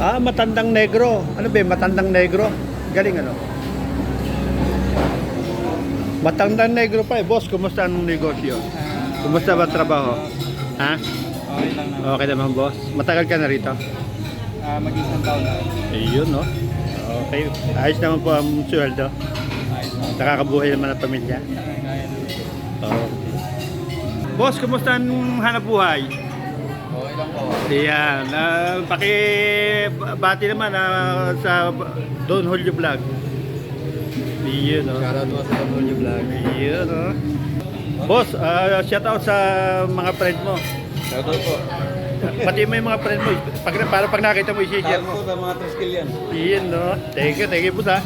Ah, matandang negro. Ano ba yun? Matandang negro? Galing ano? Matandang negro pa eh. Boss, kumusta ang negosyo? Kumusta ba ang trabaho? Ha? Okay lang naman. Okay naman, boss. Matagal ka na rito? Mag-isang taon na. Ayun, no? Okay. Ayos naman po ang sweldo. Ayos na. Nakakabuhay naman ang pamilya. Kaya na. Okay. Boss, kumusta ang hanap buhay? Okay lang po. Ayan. Pakibati naman sa Don Julio Vlog. Iyon, no? Shoutout mo sa W Vlog. Iyon, no? Boss, shout out sa mga friend mo. Shoutout po. Pati mo yung mga friend mo. Para pag nakita mo, i-share Shoutout mo. po sa mga triskil yan. Iyon, no? Thank you, boss, ha?